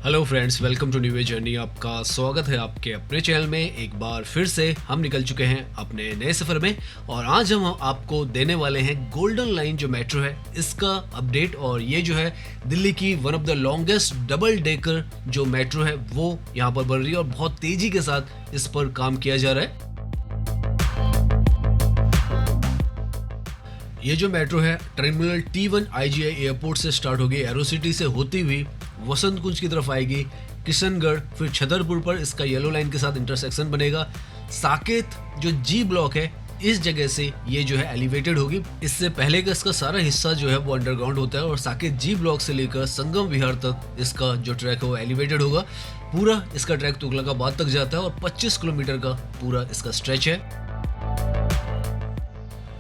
Hello friends, welcome to new journey. आपका स्वागत है आपके अपने चैनल में। एक बार फिर से हम निकल चुके हैं अपने नए सफ़र में और आज हम आपको देने वाले हैं गोल्डन लाइन जो मेट्रो है इसका अपडेट। और ये जो है दिल्ली की one of the longest double decker जो मेट्रो है वो यहाँ पर बन रही है और बहुत तेज़ी के साथ इस पर काम किया जा रहा है। ये जो मेट्रो है टर्मिनल T1 IGI एयरपोर्ट से स्टार्ट होगी, एरोसिटी से होती हुई वसंत कुंज की तरफ आएगी, किशनगढ़, फिर छतरपुर पर इसका येलो लाइन के साथ इंटरसेक्शन बनेगा। साकेत जो जी ब्लॉक है इस जगह से ये जो है एलिवेटेड होगी। इससे पहले का इसका सारा हिस्सा जो है वो अंडरग्राउंड होता है और साकेत जी ब्लॉक से लेकर संगम विहार तक इसका जो ट्रैक है वो एलिवेटेड होगा। पूरा इसका ट्रैक तुगलकाबाद तक जाता है और 25 किलोमीटर का पूरा इसका स्ट्रेच है।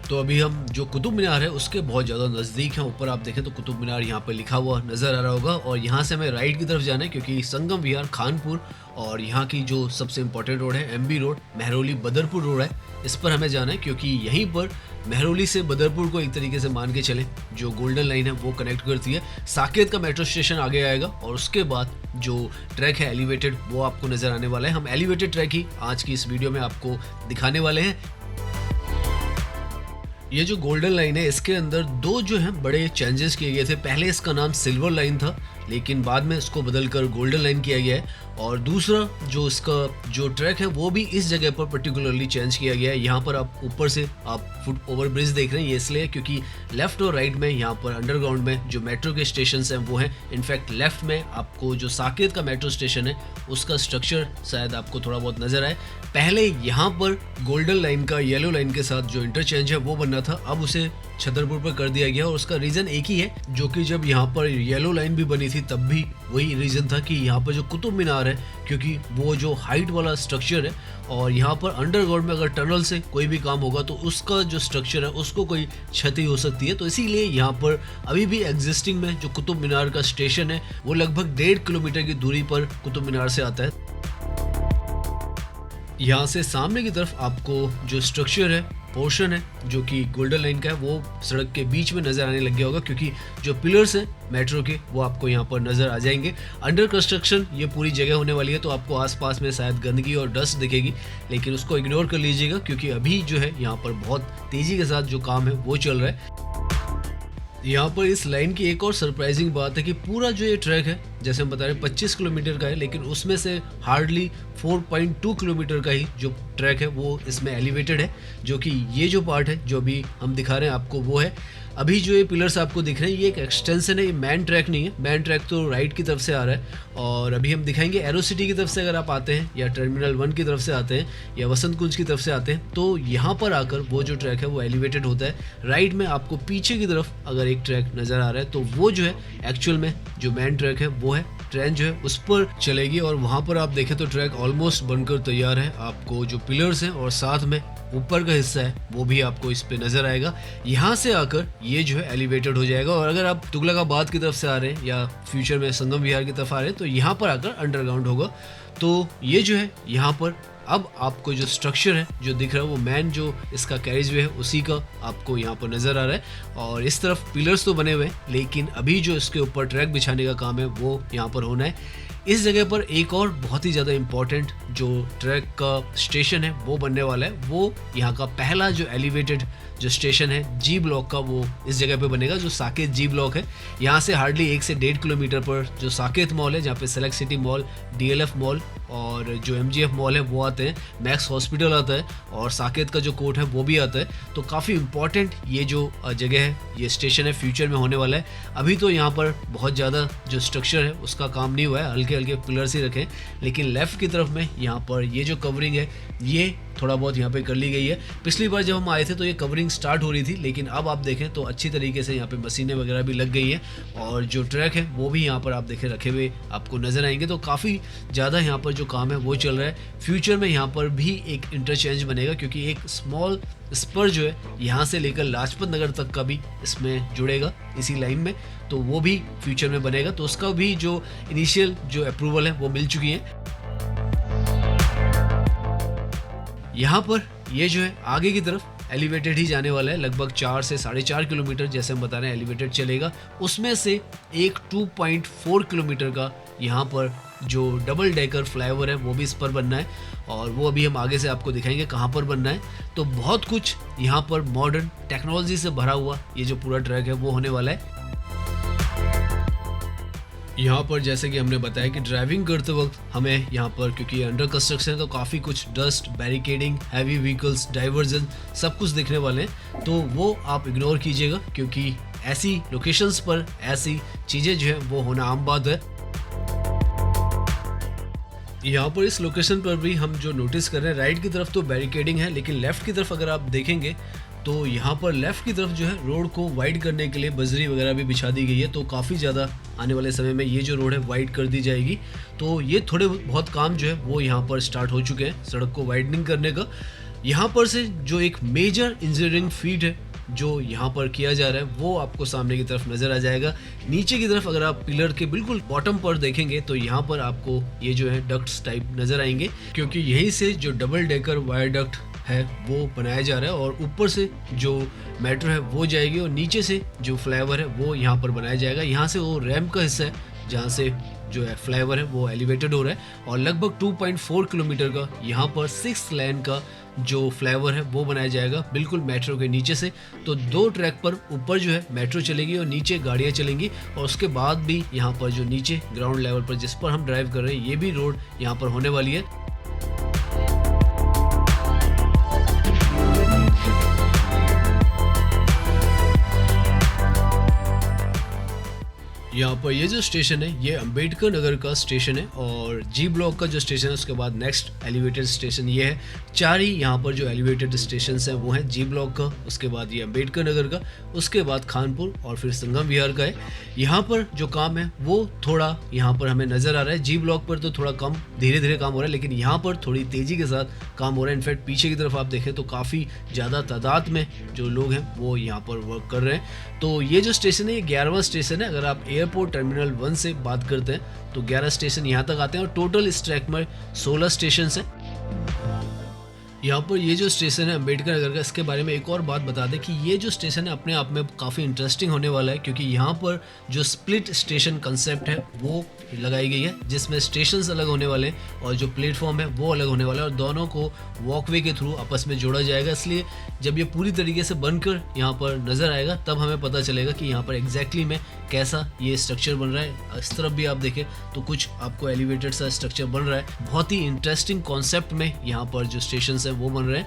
तो अभी हम जो कुतुब मीनार है उसके बहुत ज़्यादा नज़दीक हैं। ऊपर आप देखें तो कुतुब मीनार यहाँ पर लिखा हुआ नज़र आ रहा होगा और यहाँ से हमें राइट की तरफ जाना है क्योंकि संगम विहार, खानपुर और यहाँ की जो सबसे इम्पोर्टेंट रोड है MB road, Mehrauli Badarpur road है, इस पर हमें जाना है क्योंकि यहीं पर महरौली से बदरपुर को एक तरीके से मान के चलें जो गोल्डन लाइन है वो कनेक्ट करती है। साकेत का मेट्रो स्टेशन आगे आएगा और उसके बाद जो ट्रैक है एलिवेटेड वो आपको नज़र आने वाला है। हम एलिवेटेड ट्रैक ही आज की इस वीडियो में आपको दिखाने वाले हैं। ये जो गोल्डन लाइन है इसके अंदर दो जो है बड़े चेंजेस किए गए थे। पहले इसका नाम सिल्वर लाइन था लेकिन बाद में इसको बदलकर गोल्डन लाइन किया गया है और दूसरा जो इसका जो ट्रैक है वो भी इस जगह पर पर्टिकुलरली चेंज किया गया है। यहाँ पर आप ऊपर से आप फुट ओवर ब्रिज देख रहे हैं, ये इसलिए क्योंकि लेफ्ट और राइट में यहाँ पर अंडरग्राउंड में जो मेट्रो के स्टेशन हैं वो हैं। इनफैक्ट लेफ्ट में आपको जो साकेत का मेट्रो स्टेशन है उसका स्ट्रक्चर शायद आपको थोड़ा बहुत नजर आए। पहले यहाँ पर गोल्डन लाइन का येलो लाइन के साथ जो इंटरचेंज है वो बनना था, अब उसे छतरपुर पर कर दिया गया और उसका रीज़न एक ही है जो कि जब यहाँ पर येलो लाइन भी बनी थी तब भी वही रीज़न था कि यहाँ पर जो कुतुब मीनार है क्योंकि वो जो हाइट वाला स्ट्रक्चर है और यहाँ पर अंडरग्राउंड में अगर टनल से कोई भी काम होगा तो उसका जो स्ट्रक्चर है उसको कोई क्षति हो सकती है। तो इसीलिए यहाँ पर अभी भी एग्जिस्टिंग में जो कुतुब मीनार का स्टेशन है वो लगभग 1.5 किलोमीटर की दूरी पर कुतुब मीनार से आता है। यहाँ से सामने की तरफ आपको जो स्ट्रक्चर है पोर्शन है जो कि गोल्डन लाइन का है वो सड़क के बीच में नज़र आने लग गया होगा क्योंकि जो पिलर्स हैं मेट्रो के वो आपको यहाँ पर नज़र आ जाएंगे। अंडर कंस्ट्रक्शन ये पूरी जगह होने वाली है तो आपको आसपास में शायद गंदगी और डस्ट दिखेगी लेकिन उसको इग्नोर कर लीजिएगा क्योंकि अभी जो है यहाँ पर बहुत तेज़ी के साथ जो काम है वो चल रहा है। यहाँ पर इस लाइन की एक और सरप्राइजिंग बात है कि पूरा जो ये ट्रैक है जैसे हम बता रहे हैं 25 किलोमीटर का है लेकिन उसमें से हार्डली 4.2 किलोमीटर का ही जो ट्रैक है वो इसमें एलिवेटेड है, जो कि ये जो पार्ट है जो अभी हम दिखा रहे हैं आपको वो है। अभी जो ये पिलर्स आपको दिख रहे हैं ये एक एक्सटेंशन है, ये मैन ट्रैक नहीं है। मैन ट्रैक तो राइट की तरफ से आ रहा है और अभी हम दिखाएंगे एरोसिटी की तरफ से अगर आप आते हैं या टर्मिनल 1 की तरफ से आते हैं या वसंत कुंज की तरफ से आते हैं तो यहाँ पर आकर वो जो ट्रैक है वो एलिवेटेड होता है। राइट में आपको पीछे की तरफ अगर एक ट्रैक नज़र आ रहा है तो वो जो है एक्चुअल में जो मैन ट्रैक है वो है। ट्रेन जो है उस पर चलेगी और वहाँ पर आप देखें तो ट्रैक ऑलमोस्ट बनकर तैयार है। आपको जो पिलर्स हैं और साथ में ऊपर का हिस्सा है वो भी आपको इस पे नज़र आएगा। यहाँ से आकर ये जो है एलिवेटेड हो जाएगा और अगर आप तुगलकाबाद की तरफ से आ रहे हैं या फ्यूचर में संगम विहार की तरफ आ रहे हैं तो यहाँ पर आकर अंडरग्राउंड होगा। तो ये जो है यहाँ पर अब आपको जो स्ट्रक्चर है जो दिख रहा है वो मैन जो इसका कैरेज वे है उसी का आपको यहाँ पर नज़र आ रहा है और इस तरफ पिलर्स तो बने हुए हैं लेकिन अभी जो इसके ऊपर ट्रैक बिछाने का काम है वो यहाँ पर होना है। इस जगह पर एक और बहुत ही ज़्यादा इम्पॉर्टेंट जो ट्रैक का स्टेशन है वो बनने वाला है। वो यहाँ का पहला जो एलिवेटेड जो स्टेशन है जी ब्लॉक का वो इस जगह पे बनेगा जो साकेत जी ब्लॉक है। यहाँ से हार्डली 1 से 1.5 किलोमीटर पर जो साकेत मॉल है जहाँ पे select city mall, DLF mall और जो MGF मॉल है वो आते हैं, मैक्स हॉस्पिटल आता है और साकेत का जो कोर्ट है वो भी आता है। तो काफ़ी इम्पॉर्टेंट ये जो जगह है ये स्टेशन है, फ्यूचर में होने वाला है। अभी तो यहाँ पर बहुत ज़्यादा जो स्ट्रक्चर है उसका काम नहीं हुआ है, हल्के हल्के पिलर्स ही रखे, लेकिन लेफ़्ट की तरफ में यहाँ पर ये जो कवरिंग है ये थोड़ा बहुत यहाँ पे कर ली गई है। पिछली बार जब हम आए थे तो ये कवरिंग स्टार्ट हो रही थी लेकिन अब आप देखें तो अच्छी तरीके से यहाँ पे मशीनें वगैरह भी लग गई हैं और जो ट्रैक है वो भी यहाँ पर आप देखें रखे हुए आपको नज़र आएंगे। तो काफ़ी ज़्यादा यहाँ पर जो काम है वो चल रहा है। फ्यूचर में यहाँ पर भी एक इंटरचेंज बनेगा क्योंकि एक स्मॉल स्पर जो है यहाँ से लेकर लाजपत नगर तक का भी इसमें जुड़ेगा इसी लाइन में, तो वो भी फ्यूचर में बनेगा। तो उसका भी जो इनिशियल जो अप्रूवल है वो मिल चुकी है। यहाँ पर ये जो है आगे की तरफ एलिवेटेड ही जाने वाला है, लगभग 4 से 4.5 किलोमीटर जैसे हम बता रहे हैं एलिवेटेड चलेगा। उसमें से एक 2.4 किलोमीटर का यहाँ पर जो डबल डेकर फ्लाईओवर है वो भी इस पर बनना है, और वो अभी हम आगे से आपको दिखाएंगे कहाँ पर बनना है। तो बहुत कुछ यहाँ पर मॉडर्न टेक्नोलॉजी से भरा हुआ ये जो पूरा ट्रैक है वो होने वाला है। यहाँ पर जैसे कि हमने बताया कि ड्राइविंग करते वक्त हमें यहाँ पर, क्योंकि अंडर कंस्ट्रक्शन है तो काफ़ी कुछ dust, barricading, heavy vehicles, diversion सब कुछ दिखने वाले हैं, तो वो आप इग्नोर कीजिएगा, क्योंकि ऐसी लोकेशंस पर ऐसी चीज़ें जो है वो होना आम बात है। यहाँ पर इस लोकेशन पर भी हम जो नोटिस कर रहे हैं, राइट की तरफ तो बैरिकेडिंग है, लेकिन लेफ़्ट की तरफ अगर आप देखेंगे तो यहाँ पर लेफ़्ट की तरफ जो है रोड को वाइड करने के लिए बजरी वगैरह भी बिछा दी गई है। तो काफ़ी ज़्यादा आने वाले समय में ये जो रोड है वाइड कर दी जाएगी। तो ये थोड़े बहुत काम जो है वो यहाँ पर स्टार्ट हो चुके हैं सड़क को वाइडनिंग करने का। यहाँ पर से जो एक मेजर इंजीनियरिंग फीट है जो यहाँ पर किया जा रहा है वो आपको सामने की तरफ नज़र आ जाएगा। नीचे की तरफ अगर आप पिलर के बिल्कुल बॉटम पर देखेंगे तो यहाँ पर आपको ये जो है डक्ट्स टाइप नज़र आएंगे, क्योंकि यहीं से जो डबल डेकर वायरडक्ट है वो बनाया जा रहा है, और ऊपर से जो मेट्रो है वो जाएगी, और नीचे से जो फ्लाईओवर है वो यहाँ पर बनाया जाएगा। यहाँ से वो रैम्प का हिस्सा है जहाँ से जो है फ्लाईओवर है वो एलिवेटेड हो रहा है, और लगभग 2.4 किलोमीटर का यहाँ पर 6 लेन का जो फ्लाईओवर है वो बनाया जाएगा बिल्कुल मेट्रो के नीचे से। तो 2 ट्रैक पर ऊपर जो है मेट्रो चलेगी और नीचे गाड़ियाँ चलेंगी, और उसके बाद भी यहाँ पर जो नीचे ग्राउंड लेवल पर जिस पर हम ड्राइव कर रहे हैं ये भी रोड यहाँ पर होने वाली है। यहाँ पर ये जो स्टेशन है ये अंबेडकर नगर का स्टेशन है, और जी ब्लॉक का जो स्टेशन है उसके बाद नेक्स्ट एलिवेटेड स्टेशन ये है। 4 ही यहाँ पर जो एलिवेटेड स्टेशन हैं वो हैं जी ब्लॉक का, उसके बाद ये अंबेडकर नगर का, उसके बाद खानपुर और फिर संगम विहार का है। यहाँ पर जो काम है वो थोड़ा यहाँ पर हमें नज़र आ रहा है। जी ब्लॉक पर तो थोड़ा कम धीरे धीरे काम हो रहा है, लेकिन यहाँ पर थोड़ी तेज़ी के साथ काम हो रहा है। इनफैक्ट पीछे की तरफ आप देखें तो काफ़ी ज़्यादा तादाद में जो लोग हैं वो यहाँ पर वर्क कर रहे हैं। तो ये जो स्टेशन है ये 11वां स्टेशन है। अगर आप एयरपोर्ट टर्मिनल 1 से बात करते हैं तो 11 स्टेशन यहाँ तक आते हैं, और टोटल इस ट्रैक में 16 स्टेशन हैं। यहाँ पर ये जो स्टेशन है अंबेडकर नगर का, इसके बारे में एक और बात बता दें कि ये जो स्टेशन है अपने आप में काफ़ी इंटरेस्टिंग होने वाला है, क्योंकि यहाँ पर जो स्प्लिट स्टेशन कंसेप्ट है वो लगाई गई है, जिसमें स्टेशंस अलग होने वाले हैं और जो प्लेटफॉर्म है वो अलग होने वाला है, और दोनों को वॉकवे के थ्रू आपस में जोड़ा जाएगा। इसलिए जब ये पूरी तरीके से बनकर यहाँ पर नज़र आएगा तब हमें पता चलेगा कि यहाँ पर एग्जैक्टली में कैसा ये स्ट्रक्चर बन रहा है। इस तरफ भी आप देखें तो कुछ आपको एलिवेटेड सा स्ट्रक्चर बन रहा है। बहुत ही इंटरेस्टिंग कॉन्सेप्ट में यहाँ पर जो स्टेशन है वो बन रहे हैं।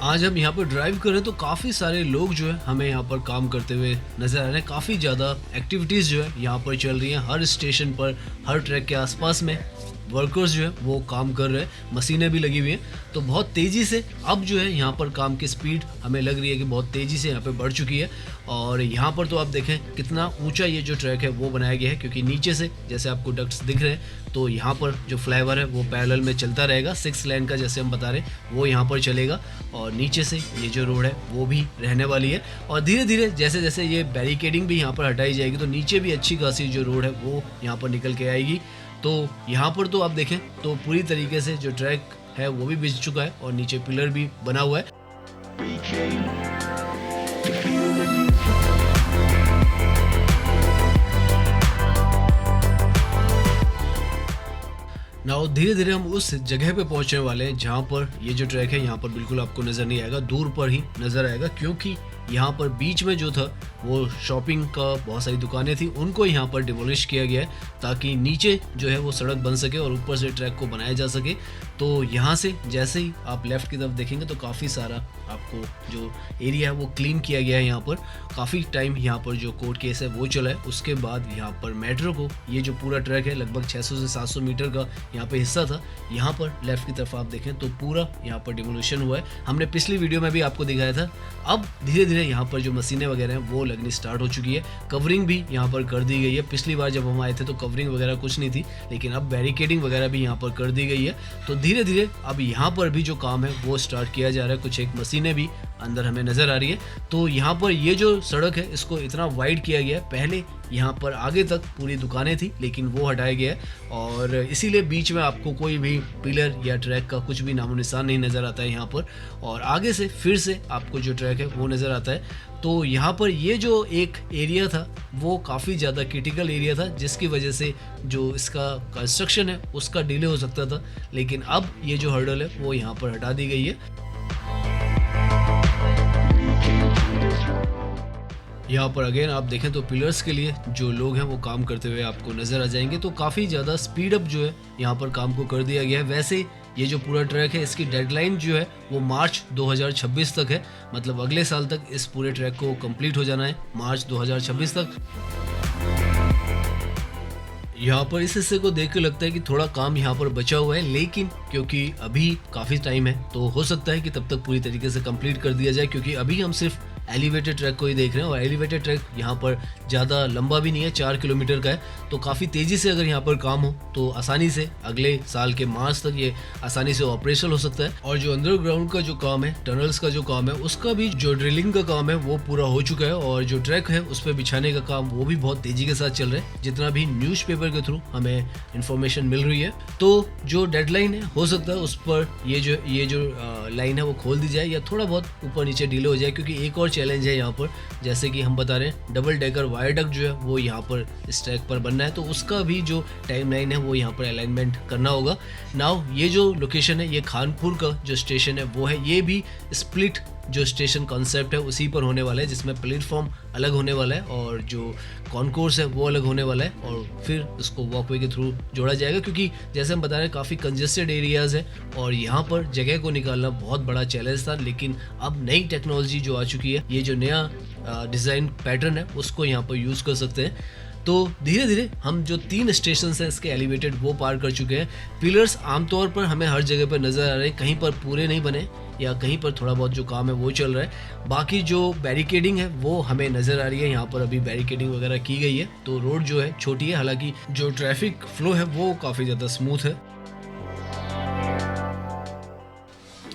आज हम यहाँ पर ड्राइव कर रहे हैं तो काफ़ी सारे लोग जो है हमें यहाँ पर काम करते हुए नज़र आ रहे हैं। काफ़ी ज़्यादा एक्टिविटीज़ जो है यहाँ पर चल रही हैं। हर स्टेशन पर, हर ट्रैक के आसपास में वर्कर्स जो है वो काम कर रहे हैं, मशीनें भी लगी हुई हैं। तो बहुत तेज़ी से अब जो है यहाँ पर काम की स्पीड हमें लग रही है कि बहुत तेज़ी से यहाँ पे बढ़ चुकी है। और यहाँ पर तो आप देखें कितना ऊंचा ये जो ट्रैक है वो बनाया गया है, क्योंकि नीचे से जैसे आपको डक्ट्स दिख रहे हैं तो यहाँ पर जो फ्लाईओवर है वो पैरेलल में चलता रहेगा। 6 लेन का जैसे हम बता रहे हैं वो यहाँ पर चलेगा, और नीचे से ये जो रोड है वो भी रहने वाली है। और धीरे धीरे जैसे जैसे ये बैरिकेडिंग भी यहाँ पर हटाई जाएगी तो नीचे भी अच्छी खासी जो रोड है वो यहाँ पर निकल के आएगी। तो यहाँ पर तो आप देखें तो पूरी तरीके से जो ट्रैक है वो भी बिछ चुका है, और नीचे पिलर भी बना हुआ है। नाउ धीरे धीरे हम उस जगह पे पहुंचने वाले हैं जहाँ पर ये जो ट्रैक है यहाँ पर बिल्कुल आपको नज़र नहीं आएगा, दूर पर ही नज़र आएगा, क्योंकि यहाँ पर बीच में जो था वो शॉपिंग का बहुत सारी दुकानें थी, उनको यहाँ पर डिमोलिश किया गया है ताकि नीचे जो है वो सड़क बन सके और ऊपर से ट्रैक को बनाया जा सके। तो यहाँ से जैसे ही आप लेफ़्ट की तरफ देखेंगे तो काफ़ी सारा आपको जो एरिया है वो क्लीन किया गया है। यहाँ पर काफ़ी टाइम यहाँ पर जो कोर्ट केस है वो चला है। उसके बाद यहाँ पर मेट्रो को, ये जो पूरा ट्रैक है लगभग 600 से 700 मीटर का यहाँ पे हिस्सा था, यहाँ पर लेफ़्ट की तरफ आप देखें तो पूरा यहाँ पर डिमोलिशन हुआ है। हमने पिछली वीडियो में भी आपको दिखाया था। अब धीरे धीरे यहाँ पर जो मशीनें वगैरह हैं वो लगनी स्टार्ट हो चुकी है। कवरिंग भी यहाँ पर कर दी गई है। पिछली बार जब हम आए थे तो कवरिंग वगैरह कुछ नहीं थी, लेकिन अब बैरिकेडिंग वगैरह भी यहाँ पर कर दी गई है। तो धीरे धीरे अब यहाँ पर भी जो काम है वो स्टार्ट किया जा रहा है। कुछ एक मशीनें भी अंदर हमें नज़र आ रही है। तो यहाँ पर ये जो सड़क है इसको इतना वाइड किया गया है, पहले यहाँ पर आगे तक पूरी दुकानें थी, लेकिन वो हटाया गया है और इसीलिए बीच में आपको कोई भी पिलर या ट्रैक का कुछ भी नामो निशान नहीं नज़र आता है यहाँ पर। और आगे से फिर से आपको जो ट्रैक है वो नज़र आता है। तो यहाँ पर ये जो एक एरिया था वो काफ़ी ज़्यादा क्रिटिकल एरिया था, जिसकी वजह से जो इसका कंस्ट्रक्शन है उसका डिले हो सकता था, लेकिन अब ये जो हर्डल है वो यहाँ पर हटा दी गई है। यहाँ पर अगेन आप देखें तो पिलर्स के लिए जो लोग हैं वो काम करते हुए आपको नज़र आ जाएंगे। तो काफ़ी ज़्यादा स्पीड अप जो है यहाँ पर काम को कर दिया गया है। वैसे ये जो पूरा ट्रैक है इसकी डेडलाइन जो है वो मार्च 2026 तक है, मतलब अगले साल तक इस पूरे ट्रैक को कंप्लीट हो जाना है, मार्च 2026 तक। यहाँ पर इस हिस्से को देख के लगता है कि थोड़ा काम यहाँ पर बचा हुआ है, लेकिन क्योंकि अभी काफ़ी टाइम है तो हो सकता है कि तब तक पूरी तरीके से कंप्लीट कर दिया जाए, क्योंकि अभी हम सिर्फ एलिवेटेड ट्रैक को ही देख रहे हैं और एलिवेटेड ट्रैक यहाँ पर ज़्यादा लंबा भी नहीं है, 4 किलोमीटर का है। तो काफ़ी तेज़ी से अगर यहाँ पर काम हो तो आसानी से अगले साल के मार्च तक ये आसानी से ऑपरेशनल हो सकता है। और जो अंडरग्राउंड का जो काम है, टनल्स का जो काम है, उसका भी जो ड्रिलिंग का काम है वो पूरा हो चुका है और जो ट्रैक है उस पर बिछाने का काम वो भी बहुत तेज़ी के साथ चल रहा है, जितना भी न्यूज़पेपर के थ्रू हमें इन्फॉर्मेशन मिल रही है। तो जो डेडलाइन है हो सकता है उस पर ये जो लाइन है वो खोल दी जाए या थोड़ा बहुत ऊपर नीचे डिले हो जाए, क्योंकि एक और चैलेंज है यहाँ पर, जैसे कि हम बता रहे हैं डबल डेकर वायरडक्ट जो है वो यहाँ पर इस ट्रैक पर बनना है, तो उसका भी जो टाइमलाइन है वो यहाँ पर अलाइनमेंट करना होगा। नाउ ये जो लोकेशन है, ये खानपुर का जो स्टेशन है वो है, ये भी स्प्लिट जो स्टेशन कॉन्सेप्ट है उसी पर होने वाला है, जिसमें प्लेटफॉर्म अलग होने वाला है और जो कॉन्कोर्स है वो अलग होने वाला है और फिर उसको वॉकवे के थ्रू जोड़ा जाएगा, क्योंकि जैसे हम बता रहे हैं काफ़ी कंजेस्टेड एरियाज़ है और यहाँ पर जगह को निकालना बहुत बड़ा चैलेंज था। लेकिन अब नई टेक्नोलॉजी जो आ चुकी है, ये जो नया डिज़ाइन पैटर्न है उसको यहाँ पर यूज़ कर सकते हैं। तो धीरे धीरे हम जो 3 स्टेशन हैं इसके एलिवेटेड वो पार कर चुके हैं। पिलर्स आमतौर पर हमें हर जगह पर नज़र आ रहे हैं, कहीं पर पूरे नहीं बने या कहीं पर थोड़ा बहुत जो काम है वो चल रहा है। बाकी जो बैरिकेडिंग है वो हमें नज़र आ रही है, यहाँ पर अभी बैरिकेडिंग वगैरह की गई है। तो रोड जो है छोटी है, हालांकि जो ट्रैफिक फ्लो है वो काफ़ी ज़्यादा स्मूथ है।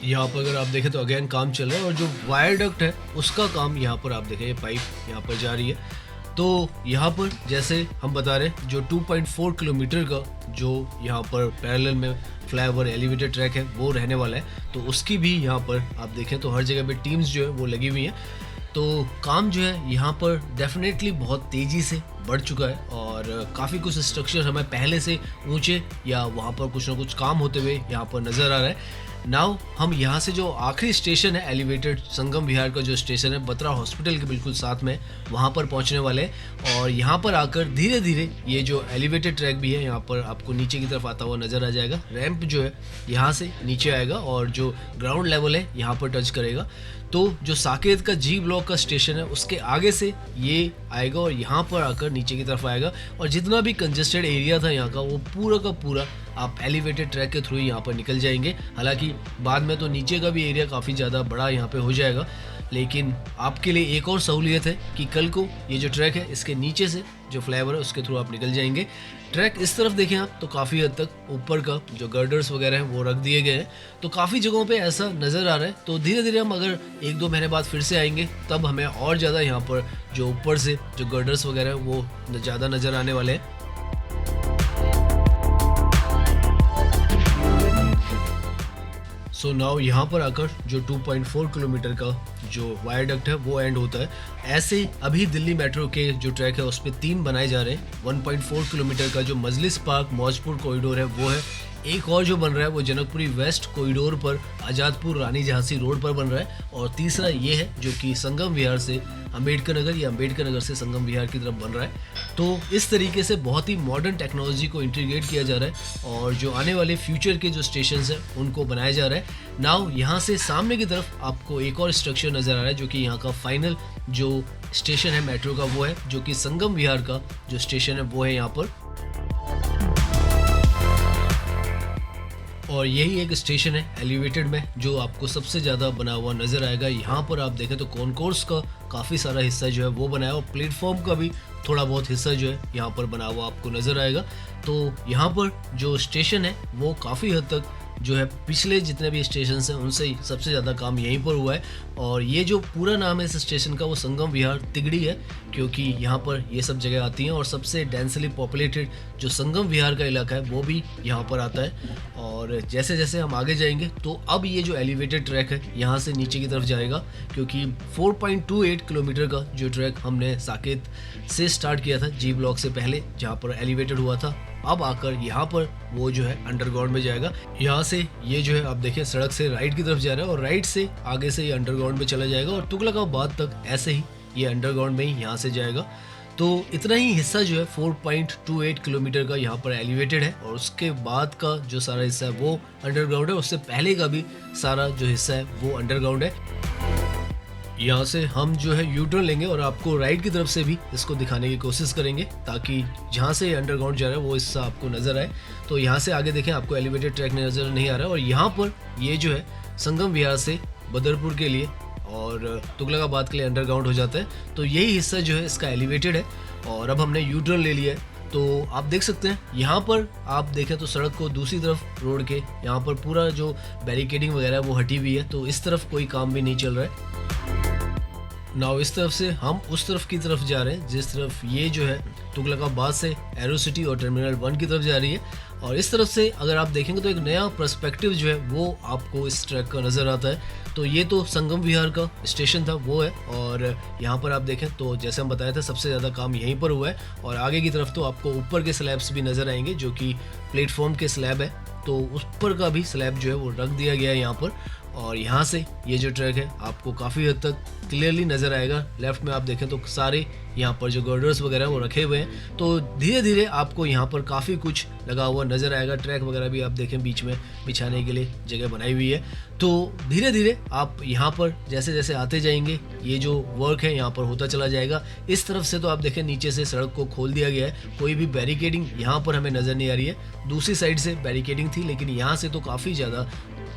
यहाँ पर अगर आप देखें तो अगेन काम चल रहा है और जो वायरडक्ट है उसका काम यहाँ पर आप देखें, ये पाइप यहाँ पर जा रही है। तो यहाँ पर जैसे हम बता रहे हैं जो 2.4 किलोमीटर का जो यहाँ पर पैरेलल में फ्लाईओवर एलिवेटेड ट्रैक है वो रहने वाला है, तो उसकी भी यहाँ पर आप देखें तो हर जगह पे टीम्स जो है वो लगी हुई हैं। तो काम जो है यहाँ पर डेफिनेटली बहुत तेज़ी से बढ़ चुका है और काफ़ी कुछ स्ट्रक्चर हमें पहले से ऊंचे या वहाँ पर कुछ ना कुछ काम होते हुए यहाँ पर नज़र आ रहा है। नाउ हम यहाँ से जो आखिरी स्टेशन है एलिवेटेड संगम विहार का जो स्टेशन है बत्रा हॉस्पिटल के बिल्कुल साथ में, वहाँ पर पहुँचने वाले हैं और यहाँ पर आकर धीरे धीरे ये जो एलिवेटेड ट्रैक भी है यहाँ पर आपको नीचे की तरफ आता हुआ नज़र आ जाएगा। रैंप जो है यहाँ से नीचे आएगा और जो ग्राउंड लेवल है यहाँ पर टच करेगा। तो जो साकेत का जी ब्लॉक का स्टेशन है उसके आगे से ये आएगा और यहाँ पर आकर नीचे की तरफ आएगा और जितना भी कंजेस्टेड एरिया था यहाँ का वो पूरा का पूरा आप एलिवेटेड ट्रैक के थ्रू यहाँ पर निकल जाएंगे। हालांकि बाद में तो नीचे का भी एरिया काफ़ी ज़्यादा बड़ा यहाँ पे हो जाएगा, लेकिन आपके लिए एक और सहूलियत है कि कल को ये जो ट्रैक है इसके नीचे से जो फ्लाईओवर है उसके थ्रू आप निकल जाएंगे। ट्रैक इस तरफ देखें आप तो काफ़ी हद तक ऊपर का जो गर्डर्स वगैरह हैं वो रख दिए गए हैं, तो काफ़ी जगहों पे ऐसा नज़र आ रहा है। तो धीरे धीरे हम अगर 1-2 महीने बाद फिर से आएंगे तब हमें और ज़्यादा यहाँ पर जो ऊपर से जो गर्डर्स वगैरह हैं वो ज़्यादा नज़र आने वाले हैं। सो नाउ यहाँ पर आकर जो 2.4 किलोमीटर का जो वायरडक्ट है वो एंड होता है। ऐसे अभी दिल्ली मेट्रो के जो ट्रैक है उस पर 3 बनाए जा रहे हैं। 1.4 किलोमीटर का जो मजलिस पार्क मौजपुर कॉरिडोर है वो है, एक और जो बन रहा है वो जनकपुरी वेस्ट कॉरिडोर पर आज़ादपुर रानी झांसी रोड पर बन रहा है और तीसरा ये है जो कि संगम विहार से अंबेडकर नगर या अंबेडकर नगर से संगम विहार की तरफ बन रहा है। तो इस तरीके से बहुत ही मॉडर्न टेक्नोलॉजी को इंटीग्रेट किया जा रहा है और जो आने वाले फ्यूचर के जो स्टेशन हैं उनको बनाया जा रहा है। नाउ यहाँ से सामने की तरफ आपको एक और स्ट्रक्चर नज़र आ रहा है जो कि यहाँ का फाइनल जो स्टेशन है मेट्रो का वो है, जो कि संगम विहार का जो स्टेशन है वो है यहाँ पर। और यही एक स्टेशन है एलिवेटेड में जो आपको सबसे ज़्यादा बना हुआ नज़र आएगा। यहाँ पर आप देखें तो कॉन्कोर्स का काफ़ी सारा हिस्सा जो है वो बनाया और प्लेटफॉर्म का भी थोड़ा बहुत हिस्सा जो है यहाँ पर बना हुआ आपको नज़र आएगा। तो यहाँ पर जो स्टेशन है वो काफ़ी हद तक जो है पिछले जितने भी स्टेशन हैं उनसे सबसे ज़्यादा काम यहीं पर हुआ है। और ये जो पूरा नाम है इस स्टेशन का वो संगम विहार तिगड़ी है, क्योंकि यहाँ पर ये सब जगह आती हैं और सबसे डेंसली पॉपुलेटेड जो संगम विहार का इलाका है वो भी यहाँ पर आता है। और जैसे जैसे हम आगे जाएंगे तो अब ये जो एलिवेटेड ट्रैक है यहाँ से नीचे की तरफ जाएगा, क्योंकि 4.28 किलोमीटर का जो ट्रैक हमने साकेत से स्टार्ट किया था जी ब्लॉक से पहले, जहाँ पर एलिवेटेड हुआ था, अब आकर यहाँ पर वो जो है अंडरग्राउंड में जाएगा। यहाँ से ये जो है आप देखिए सड़क से राइट की तरफ जा रहा है और राइट से आगे से ये अंडरग्राउंड में चला जाएगा और तुगलकाबाद तक ऐसे ही ये अंडरग्राउंड में ही यहाँ से जाएगा। तो इतना ही हिस्सा जो है 4.28 किलोमीटर का यहाँ पर एलिवेटेड है और उसके बाद का जो सारा हिस्सा है वो अंडरग्राउंड है। उससे पहले का भी सारा जो हिस्सा है वो अंडरग्राउंड है। यहाँ से हम जो है यू टर्न लेंगे और आपको राइट की तरफ से भी इसको दिखाने की कोशिश करेंगे ताकि जहाँ से अंडरग्राउंड जा रहा है वो हिस्सा आपको नज़र आए। तो यहाँ से आगे देखें आपको एलिवेटेड ट्रैक नज़र नहीं आ रहा है और यहाँ पर ये जो है संगम विहार से बदरपुर के लिए और तुगलकाबाद के लिए अंडरग्राउंड हो जाता है। तो यही हिस्सा जो है इसका एलिवेटेड है और अब हमने यू टर्न ले लिया है। तो आप देख सकते हैं यहाँ पर आप देखें तो सड़क को दूसरी तरफ रोड के यहाँ पर पूरा जो बैरिकेडिंग वगैरह है वो हटी हुई है, तो इस तरफ कोई काम भी नहीं चल रहा है। नाउ इस तरफ से हम उस तरफ की तरफ जा रहे हैं जिस तरफ ये जो है तुगलकाबाद से एरो सिटी और टर्मिनल 1 की तरफ जा रही है। और इस तरफ से अगर आप देखेंगे तो एक नया पर्सपेक्टिव जो है वो आपको इस ट्रैक का नज़र आता है। तो ये तो संगम विहार का स्टेशन था वो है और यहाँ पर आप देखें तो जैसे हम बताया था सबसे ज़्यादा काम यहीं पर हुआ है। और आगे की तरफ तो आपको ऊपर के स्लैब्स भी नज़र आएंगे जो कि प्लेटफॉर्म के स्लैब है, तो उस पर का भी स्लैब जो है वो रख दिया गया है यहाँ पर। और यहाँ से ये जो ट्रैक है आपको काफ़ी हद तक क्लियरली नज़र आएगा। लेफ्ट में आप देखें तो सारे यहाँ पर जो गर्डर्स वगैरह वो रखे हुए हैं, तो धीरे धीरे आपको यहाँ पर काफ़ी कुछ लगा हुआ नज़र आएगा। ट्रैक वगैरह भी आप देखें बीच में बिछाने के लिए जगह बनाई हुई है। तो धीरे धीरे आप यहाँ पर जैसे जैसे आते जाएंगे ये जो वर्क है यहाँ पर होता चला जाएगा। इस तरफ से तो आप देखें नीचे से सड़क को खोल दिया गया है, कोई भी बैरिकेडिंग यहाँ पर हमें नज़र नहीं आ रही है। दूसरी साइड से बैरिकेडिंग थी लेकिन यहाँ से तो काफ़ी ज़्यादा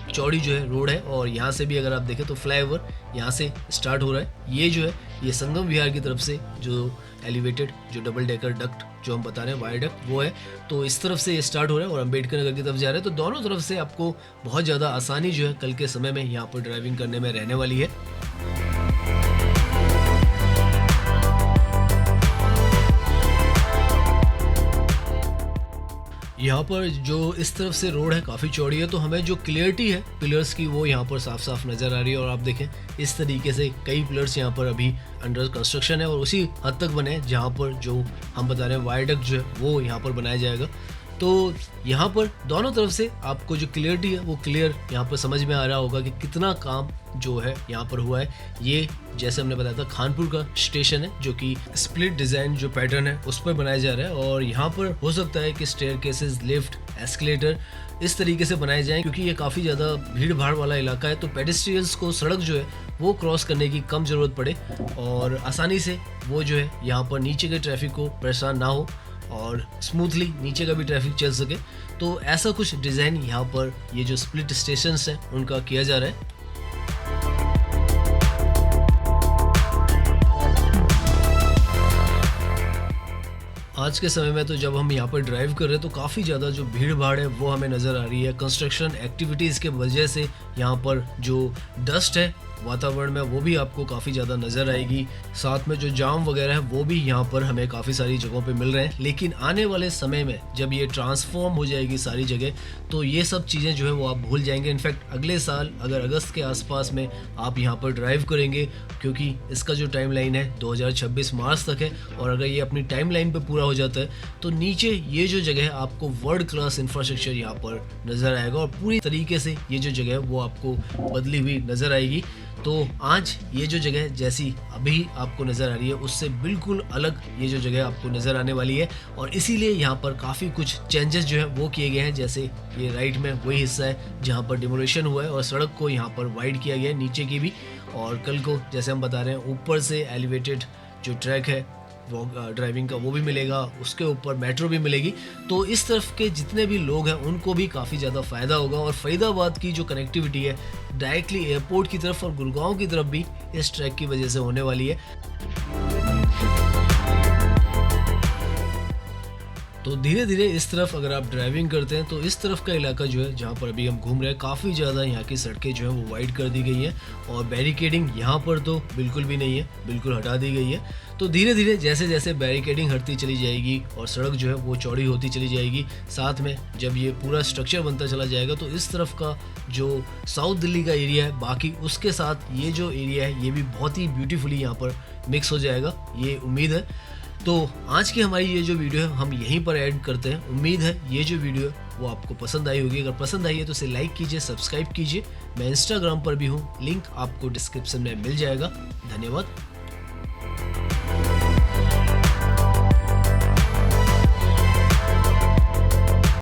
चौड़ी जो है रोड है और यहाँ से भी अगर आप देखें तो फ्लाईओवर यहाँ से स्टार्ट हो रहा है। ये जो है ये संगम विहार की तरफ से जो एलिवेटेड जो डबल डेकर डक्ट जो हम बता रहे हैं वायरडक्ट वो है, तो इस तरफ से ये स्टार्ट हो रहा है और अम्बेडकर नगर की तरफ जा रहा है। तो दोनों तरफ से आपको बहुत ज़्यादा आसानी जो है कल के समय में यहाँ पर ड्राइविंग करने में रहने वाली है। यहाँ पर जो इस तरफ से रोड है काफ़ी चौड़ी है, तो हमें जो क्लियरिटी है पिलर्स की वो यहाँ पर साफ साफ नज़र आ रही है। और आप देखें इस तरीके से कई पिलर्स यहाँ पर अभी अंडर कंस्ट्रक्शन है और उसी हद तक बने हैं जहाँ पर जो हम बता रहे हैं वायरडक्ट जो है वो यहाँ पर बनाया जाएगा। तो यहाँ पर दोनों तरफ से आपको जो क्लियरिटी है वो क्लियर यहाँ पर समझ में आ रहा होगा कि कितना काम जो है यहाँ पर हुआ है। ये जैसे हमने बताया था खानपुर का स्टेशन है जो कि स्प्लिट डिज़ाइन जो पैटर्न है उस पर बनाया जा रहा है और यहाँ पर हो सकता है कि स्टेयरकेसेस, लिफ्ट, एस्केलेटर इस तरीके से बनाए जाएं क्योंकि ये काफ़ी ज़्यादा भीड़ भाड़ वाला इलाका है, तो पेडेस्ट्रियंस को सड़क जो है वो क्रॉस करने की कम ज़रूरत पड़े और आसानी से वो जो है यहाँ पर नीचे के ट्रैफिक को परेशान ना हो और स्मूथली नीचे का भी ट्रैफिक चल सके। तो ऐसा कुछ डिज़ाइन यहाँ पर ये जो स्प्लिट स्टेशंस हैं उनका किया जा रहा है। आज के समय में तो जब हम यहाँ पर ड्राइव कर रहे हैं तो काफ़ी ज़्यादा जो भीड़ भाड़ है वो हमें नज़र आ रही है। कंस्ट्रक्शन एक्टिविटीज़ के वजह से यहाँ पर जो डस्ट है वातावरण में वो भी आपको काफ़ी ज़्यादा नज़र आएगी। साथ में जो जाम वगैरह है वो भी यहाँ पर हमें काफ़ी सारी जगहों पे मिल रहे हैं। लेकिन आने वाले समय में जब ये ट्रांसफॉर्म हो जाएगी सारी जगह तो ये सब चीज़ें जो है वो आप भूल जाएंगे। इनफैक्ट अगले साल अगर अगस्त के आसपास में आप यहाँ पर ड्राइव करेंगे, क्योंकि इसका जो टाइमलाइन है 2026 मार्च तक है और अगर ये अपनी टाइमलाइन पे पूरा हो जाता है तो नीचे ये जो जगह है आपको वर्ल्ड क्लास इंफ्रास्ट्रक्चर यहाँ पर नज़र आएगा और पूरी तरीके से ये जो जगह है वो आपको बदली हुई नज़र आएगी। तो आज ये जो जगह जैसी अभी आपको नज़र आ रही है उससे बिल्कुल अलग ये जो जगह आपको नज़र आने वाली है और इसीलिए यहाँ पर काफ़ी कुछ चेंजेस जो है वो किए गए हैं। जैसे ये राइट में वही हिस्सा है जहाँ पर डिमोलेशन हुआ है और सड़क को यहाँ पर वाइड किया गया है नीचे की भी, और कल को जैसे हम बता रहे हैं ऊपर से एलिवेटेड जो ट्रैक है वो ड्राइविंग का वो भी मिलेगा, उसके ऊपर मेट्रो भी मिलेगी। तो इस तरफ के जितने भी लोग हैं उनको भी काफ़ी ज़्यादा फ़ायदा होगा और फरीदाबाद की जो कनेक्टिविटी है डायरेक्टली एयरपोर्ट की तरफ और गुड़गांव की तरफ भी इस ट्रैक की वजह से होने वाली है। तो धीरे धीरे इस तरफ अगर आप ड्राइविंग करते हैं तो इस तरफ का इलाका जो है जहाँ पर अभी हम घूम रहे हैं, काफ़ी ज़्यादा यहाँ की सड़कें जो है वो वाइड कर दी गई हैं और बैरिकेडिंग यहाँ पर तो बिल्कुल भी नहीं है, बिल्कुल हटा दी गई है। तो धीरे धीरे जैसे जैसे बैरिकेडिंग हटती चली जाएगी और सड़क जो है वो चौड़ी होती चली जाएगी, साथ में जब ये पूरा स्ट्रक्चर बनता चला जाएगा तो इस तरफ का जो साउथ दिल्ली का एरिया है बाकी उसके साथ ये जो एरिया है ये भी बहुत ही ब्यूटीफुली यहाँ पर मिक्स हो जाएगा, ये उम्मीद है। तो आज की हमारी ये जो वीडियो है हम यहीं पर ऐड करते हैं। उम्मीद है ये जो वीडियो है वो आपको पसंद आई होगी। अगर पसंद आई है तो इसे लाइक कीजिए, सब्सक्राइब कीजिए। मैं इंस्टाग्राम पर भी हूँ, लिंक आपको डिस्क्रिप्शन में मिल जाएगा। धन्यवाद।